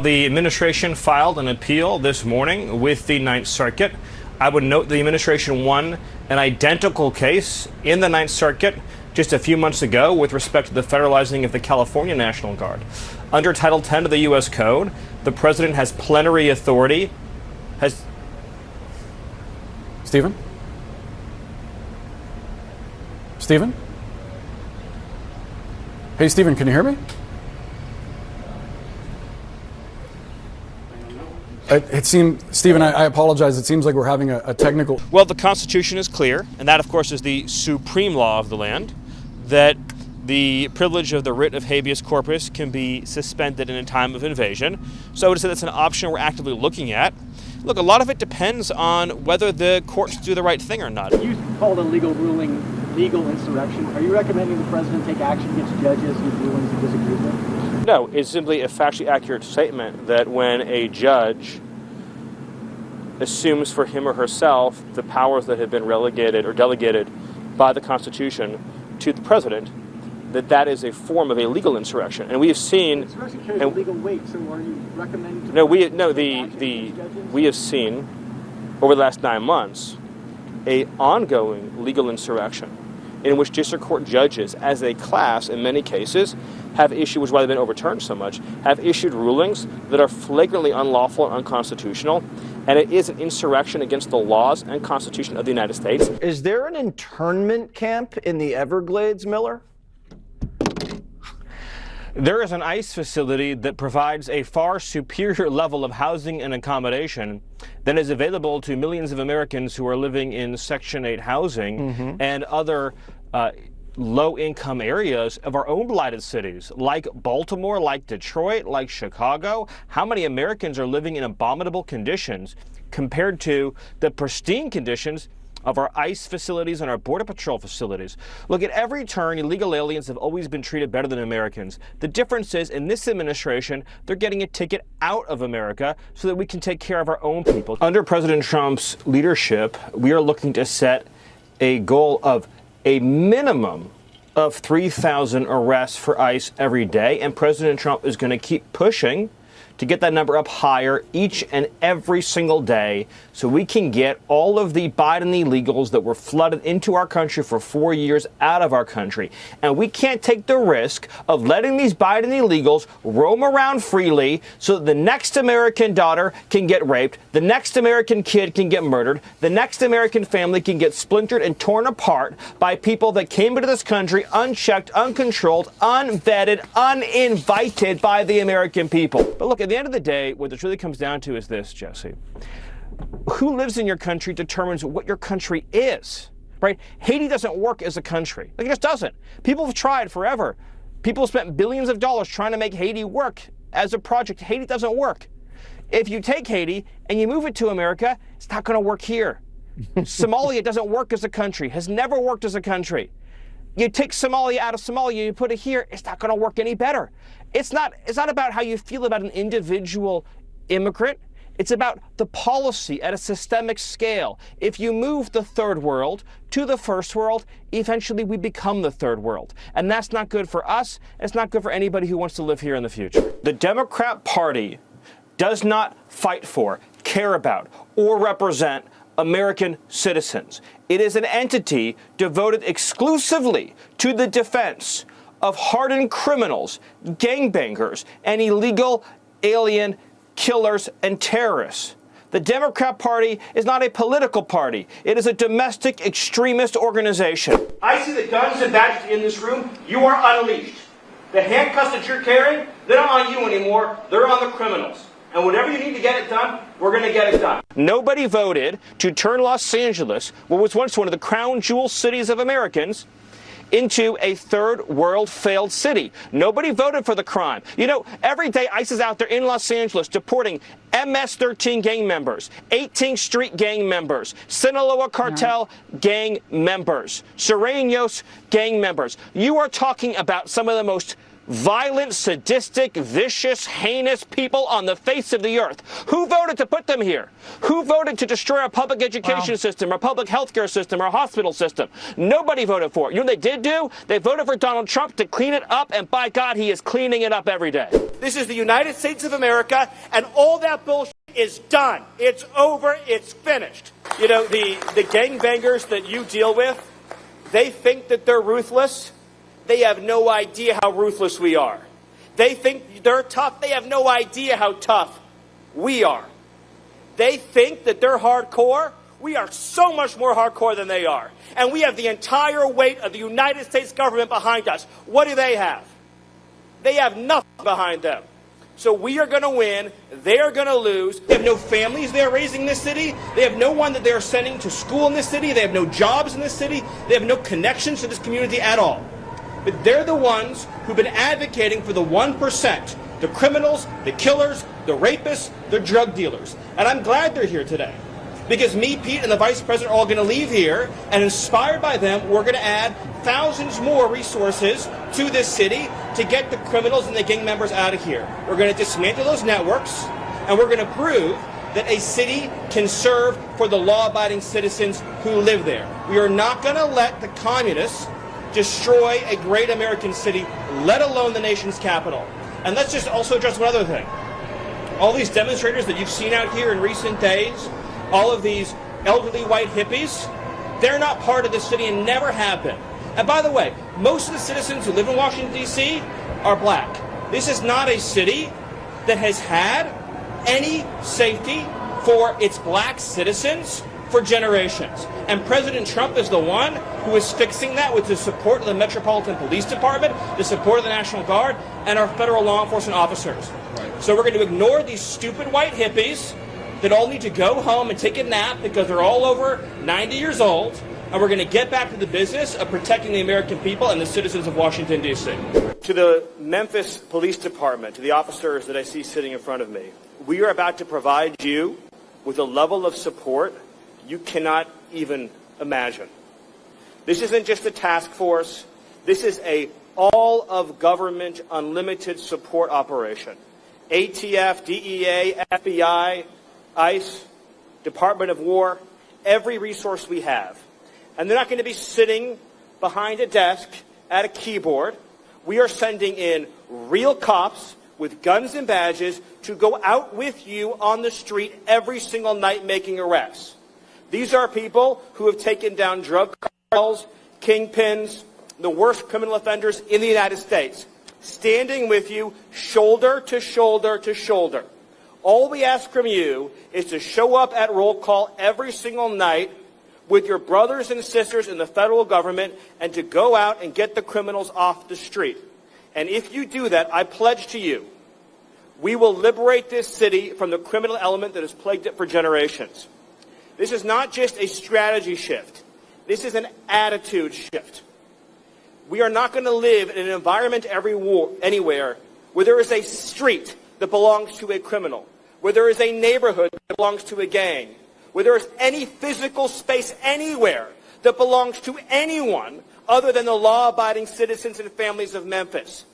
the administration filed an appeal this morning with the Ninth Circuit. I would note the administration won an identical case in the Ninth Circuit just a few months ago with respect to the federalizing of the California National Guard. Under Title 10 of the U.S. Code, the president has plenary authority. Stephen? Stephen? Hey, Stephen, can you hear me? It seemed, Stephen, I apologize. It seems like we're having a technical... Well, the Constitution is clear, and that, of course, is the supreme law of the land, that the privilege of the writ of habeas corpus can be suspended in a time of invasion. So I would say that's an option we're actively looking at. Look, a lot of it depends on whether the courts do the right thing or not. You called a legal ruling legal insurrection. Are you recommending the president take action against judges whose rulings he disagrees with? No, it's simply a factually accurate statement that when a judge assumes for him or herself the powers that have been relegated or delegated by the Constitution to the president, that is a form of a legal insurrection. And we have seen... Insurrection carries a legal weight, so are you recommending... We have seen over the last 9 months an ongoing legal insurrection in which district court judges, as a class, in many cases, have issued, which is why they've been overturned so much, have issued rulings that are flagrantly unlawful and unconstitutional, and it is an insurrection against the laws and Constitution of the United States. Is there an internment camp in the Everglades, Miller? There is an ICE facility that provides a far superior level of housing and accommodation than is available to millions of Americans who are living in Section 8 housing and other low-income areas of our own blighted cities, like Baltimore, like Detroit, like Chicago. How many Americans are living in abominable conditions compared to the pristine conditions of our ICE facilities and our Border Patrol facilities? Look, at every turn, illegal aliens have always been treated better than Americans. The difference is, in this administration, they're getting a ticket out of America so that we can take care of our own people. Under President Trump's leadership, we are looking to set a goal of a minimum of 3,000 arrests for ICE every day, and President Trump is going to keep pushing to get that number up higher each and every single day so we can get all of the Biden illegals that were flooded into our country for 4 years out of our country. And we can't take the risk of letting these Biden illegals roam around freely so that the next American daughter can get raped, the next American kid can get murdered, the next American family can get splintered and torn apart by people that came into this country unchecked, uncontrolled, unvetted, uninvited by the American people. But look, at the end of the day, what this really comes down to is this, Jesse. Who lives in your country determines what your country is, right? Haiti doesn't work as a country. Like, it just doesn't. People have tried forever. People have spent billions of dollars trying to make Haiti work as a project. Haiti doesn't work. If you take Haiti and you move it to America, it's not going to work here. Somalia doesn't work as a country, has never worked as a country. You take Somalia out of Somalia, you put it here, it's not going to work any better. It's not about how you feel about an individual immigrant. It's about the policy at a systemic scale. If you move the third world to the first world, eventually we become the third world. And that's not good for us. It's not good for anybody who wants to live here in the future. The Democrat Party does not fight for, care about, or represent American citizens. It is an entity devoted exclusively to the defense of hardened criminals, gangbangers, and illegal alien killers and terrorists. The Democrat Party is not a political party. It is a domestic extremist organization. I see the guns and badges in this room. You are unleashed. The handcuffs that you're carrying, they're not on you anymore. They're on the criminals. And whatever you need to get it done, we're going to get it done. Nobody voted to turn Los Angeles, what was once one of the crown jewel cities of Americans, into a third world failed city. Nobody voted for the crime. You know, every day ICE is out there in Los Angeles deporting MS-13 gang members, 18th Street gang members, Sinaloa cartel gang members, Sureños gang members. You are talking about some of the most violent, sadistic, vicious, heinous people on the face of the earth. Who voted to put them here? Who voted to destroy our public education system, our public healthcare system, our hospital system? Nobody voted for it. You know what they did do? They voted for Donald Trump to clean it up, and by God, he is cleaning it up every day. This is the United States of America, and all that bullshit is done. It's over. It's finished. You know, the gangbangers that you deal with, they think that they're ruthless. They have no idea how ruthless we are. They think they're tough. They have no idea how tough we are. They think that they're hardcore. We are so much more hardcore than they are. And we have the entire weight of the United States government behind us. What do they have? They have nothing behind them. So we are going to win. They are going to lose. They have no families they're raising in this city. They have no one that they're sending to school in this city. They have no jobs in this city. They have no connections to this community at all. But they're the ones who've been advocating for the 1%, the criminals, the killers, the rapists, the drug dealers. And I'm glad they're here today. Because me, Pete, and the Vice President are all going to leave here, and inspired by them, we're going to add thousands more resources to this city to get the criminals and the gang members out of here. We're going to dismantle those networks, and we're going to prove that a city can serve for the law-abiding citizens who live there. We are not going to let the communists destroy a great American city, let alone the nation's capital. And let's just also address one other thing. All these demonstrators that you've seen out here in recent days, all of these elderly white hippies, they're not part of this city and never have been. And by the way, most of the citizens who live in Washington, D.C. are black. This is not a city that has had any safety for its black citizens for generations. And President Trump is the one who is fixing that with the support of the Metropolitan Police Department, the support of the National Guard, and our federal law enforcement officers. Right. So we're going to ignore these stupid white hippies that all need to go home and take a nap because they're all over 90 years old, and we're going to get back to the business of protecting the American people and the citizens of Washington, D.C. To the Memphis Police Department, to the officers that I see sitting in front of me, we are about to provide you with a level of support you cannot even imagine. This isn't just a task force. This is a all-of-government, unlimited support operation. ATF, DEA, FBI, ICE, Department of War, every resource we have. And they're not going to be sitting behind a desk at a keyboard. We are sending in real cops with guns and badges to go out with you on the street every single night making arrests. These are people who have taken down drug cartels, kingpins, the worst criminal offenders in the United States, standing with you shoulder to shoulder to shoulder. All we ask from you is to show up at roll call every single night with your brothers and sisters in the federal government and to go out and get the criminals off the street. And if you do that, I pledge to you, we will liberate this city from the criminal element that has plagued it for generations. This is not just a strategy shift. This is an attitude shift. We are not going to live in an environment anywhere where there is a street that belongs to a criminal, where there is a neighborhood that belongs to a gang, where there is any physical space anywhere that belongs to anyone other than the law-abiding citizens and families of Memphis.